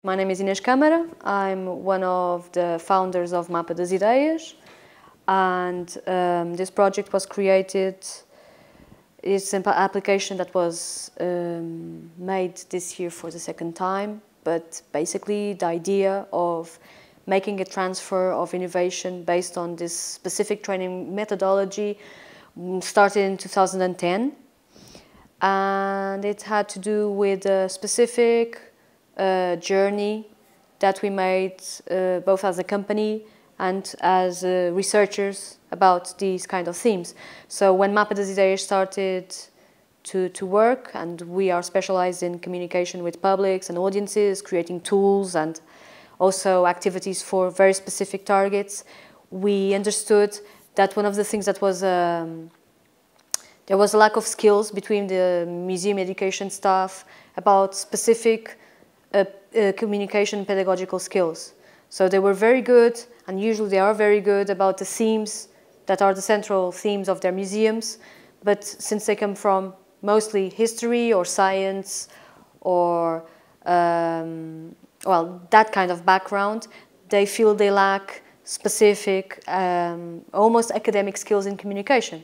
My name is Inês Câmara. I'm one of the founders of Mapa das Ideias, and this project was created. It's an application that was made this year for the second time, but basically the idea of making a transfer of innovation based on this specific training methodology started in 2010, and it had to do with a specific journey that we made both as a company and as researchers about these kind of themes. So when Mapa das Ideias started to work, and we are specialized in communication with publics and audiences, creating tools and also activities for very specific targets, we understood that one of the things that was there was a lack of skills between the museum education staff about specific communication pedagogical skills. So they were very good, and usually they are very good about the themes that are the central themes of their museums, but since they come from mostly history or science or well, that kind of background, they feel they lack specific, almost academic skills in communication.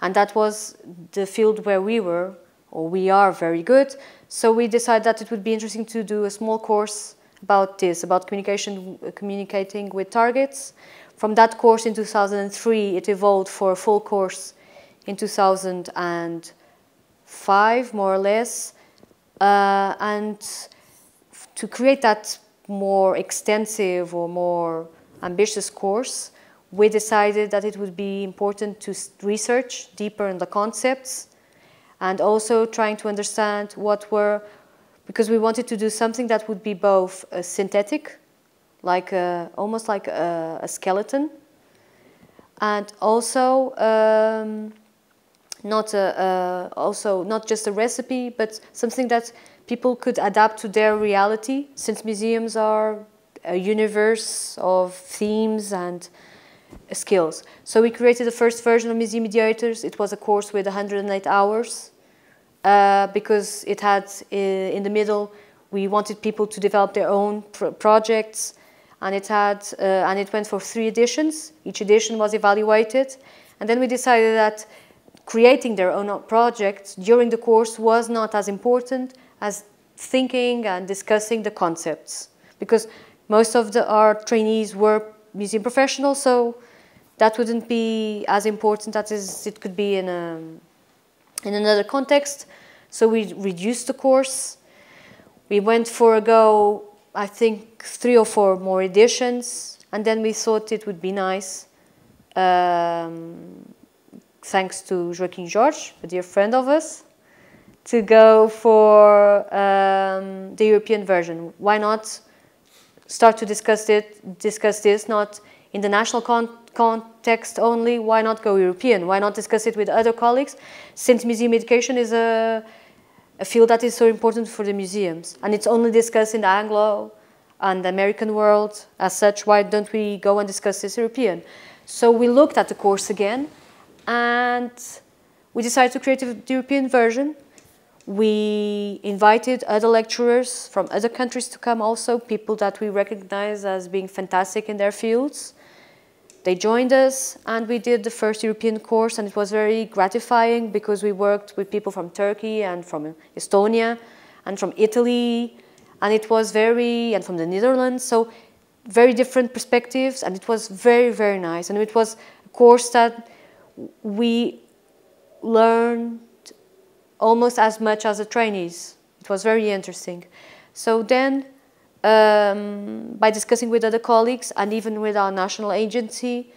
And that was the field where we were, or we are very good. So we decided that it would be interesting to do a small course about this, about communicating with targets. From that course in 2003, it evolved for a full course in 2005, more or less. And to create that more extensive or more ambitious course, we decided that it would be important to research deeper in the concepts, and also trying to understand what were, because we wanted to do something that would be both synthetic, like almost like a skeleton, and also not just a recipe, but something that people could adapt to their reality, since museums are a universe of themes and skills. So we created the first version of Museum Mediators. It was a course with 108 hours because it had, in the middle, we wanted people to develop their own projects, and it had, and it went for 3 editions. Each edition was evaluated, and then we decided that creating their own projects during the course was not as important as thinking and discussing the concepts, because most of our trainees were museum professionals, so that wouldn't be as important as it could be in another context. So we reduced the course. We went for a go, I think 3 or 4 more editions, and then we thought it would be nice, thanks to Joaquim Jorge, a dear friend of us, to go for the European version. Why not start to discuss this not in the national context only? Why not go European? Why not discuss it with other colleagues? Since museum education is a field that is so important for the museums, and it's only discussed in the Anglo and American world as such, why don't we go and discuss this European? So we looked at the course again, and we decided to create a European version. We invited other lecturers from other countries to come also, people that we recognize as being fantastic in their fields. They joined us, and we did the first European course, and it was very gratifying because we worked with people from Turkey and from Estonia and from Italy, and it was and from the Netherlands, so very different perspectives, and it was very, very nice. And it was a course that we learned almost as much as the trainees. It was very interesting. So then, by discussing with other colleagues and even with our national agency,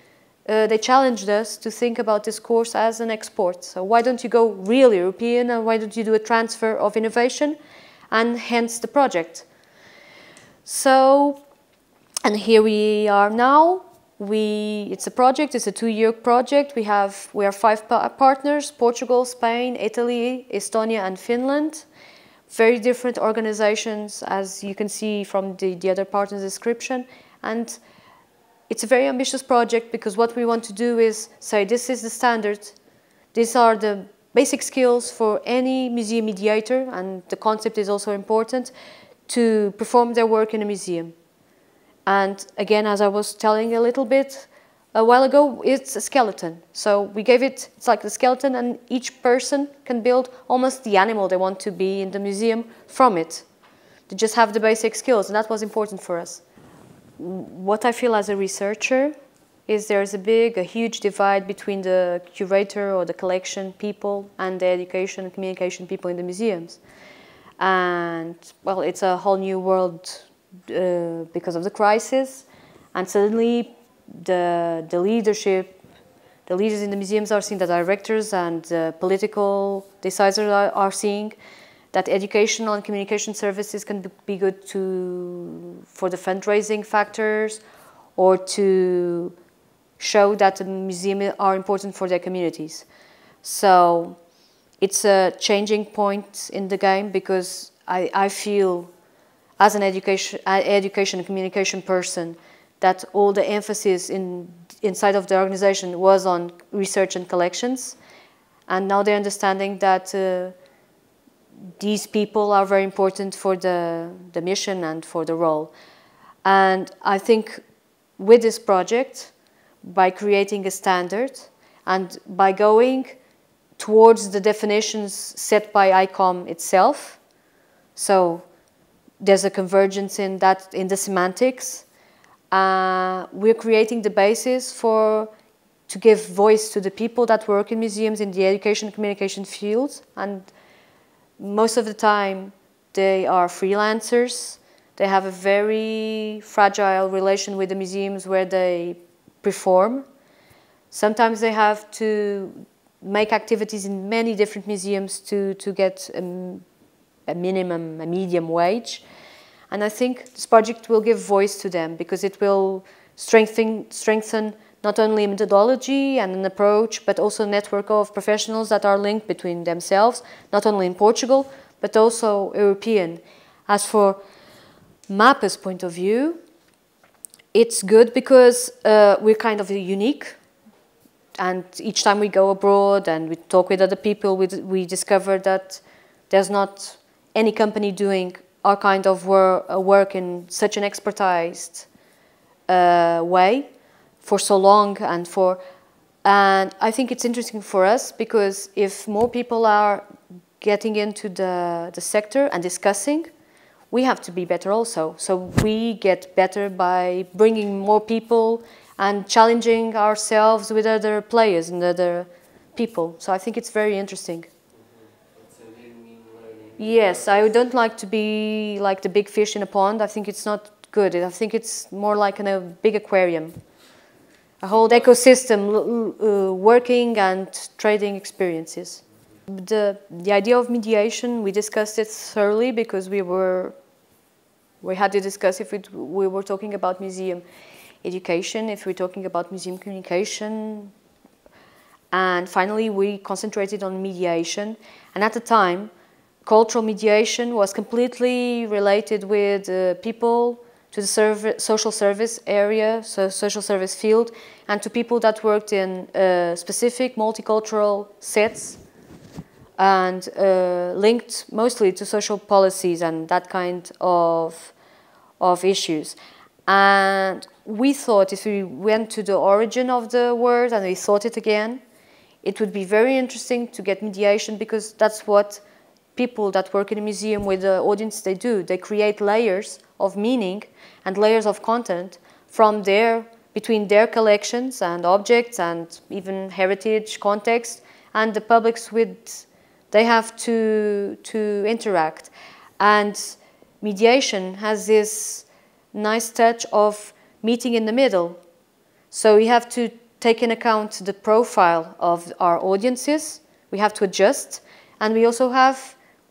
they challenged us to think about this course as an export. So why don't you go real European, and why don't you do a transfer of innovation, and hence the project. So, and here we are now. It's a project, it's a 2-year project. We are 5 partners: Portugal, Spain, Italy, Estonia, and Finland. Very different organizations, as you can see from the other partners' description. And it's a very ambitious project, because what we want to do is say, this is the standard, these are the basic skills for any museum mediator, and the concept is also important, to perform their work in a museum. And again, as I was telling a little bit a while ago, it's a skeleton. So we gave it, it's like the skeleton, and each person can build almost the animal they want to be in the museum from it. To just have the basic skills, and that was important for us. What I feel as a researcher is there's a huge divide between the curator or the collection people and the education and communication people in the museums. And, well, it's a whole new world because of the crisis, and suddenly the leaders in the museums are seeing, the directors and the political deciders are seeing that educational and communication services can be good for the fundraising factors, or to show that the museums are important for their communities. So it's a changing point in the game, because I feel, as an education and communication person, that all the emphasis inside of the organization was on research and collections, and now they're understanding that these people are very important for the mission and for the role. And I think with this project, by creating a standard and by going towards the definitions set by ICOM itself, so there's a convergence in the semantics, we're creating the basis to give voice to the people that work in museums in the education and communication fields. And most of the time, they are freelancers. They have a very fragile relation with the museums where they perform. Sometimes they have to make activities in many different museums to get a medium wage. And I think this project will give voice to them, because it will strengthen not only a methodology and an approach, but also a network of professionals that are linked between themselves, not only in Portugal, but also European. As for MAPA's point of view, it's good because we're kind of unique. And each time we go abroad and we talk with other people, we discover that there's not any company doing our kind of work in such an expertized way for so long, and I think it's interesting for us, because if more people are getting into the sector and discussing, we have to be better also. So we get better by bringing more people and challenging ourselves with other players and other people. So I think it's very interesting. It's a win-win learning. Yes, I don't like to be like the big fish in a pond. I think it's not good. I think it's more like in a big aquarium. A whole ecosystem working and trading experiences. The idea of mediation, we discussed it thoroughly, because we had to discuss if we were talking about museum education, if we're talking about museum communication. And finally, we concentrated on mediation. And at the time, cultural mediation was completely related with people to the social service area, so social service field, and to people that worked in specific multicultural sets, and linked mostly to social policies and that kind of issues. And we thought, if we went to the origin of the word and we thought it again, it would be very interesting to get mediation, because that's what people that work in a museum with the audience, they do. They create layers of meaning and layers of content between their collections and objects and even heritage context and the publics they have to interact. And mediation has this nice touch of meeting in the middle. So we have to take into account the profile of our audiences. We have to adjust, and we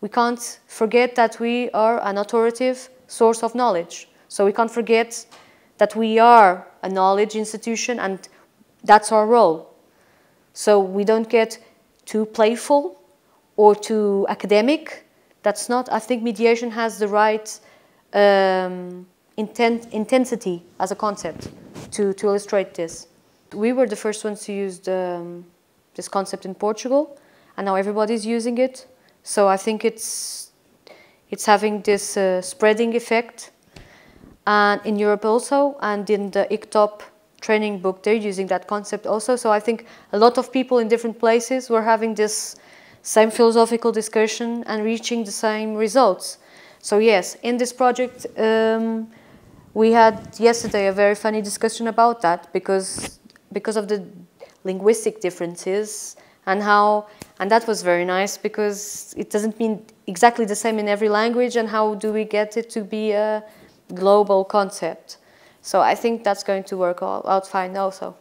can't forget that we are an authoritative source of knowledge. So we can't forget that we are a knowledge institution, and that's our role. So we don't get too playful or too academic. That's not, I think mediation has the right intensity as a concept to illustrate this. We were the first ones to use this concept in Portugal, and now everybody's using it. So I think it's it's having this spreading effect. And in Europe also, and in the ICTOP training book, they're using that concept also. So I think a lot of people in different places were having this same philosophical discussion and reaching the same results. So yes, in this project, we had yesterday a very funny discussion about that because of the linguistic differences and that was very nice because it doesn't mean exactly the same in every language, and how do we get it to be a global concept. So I think that's going to work out fine also.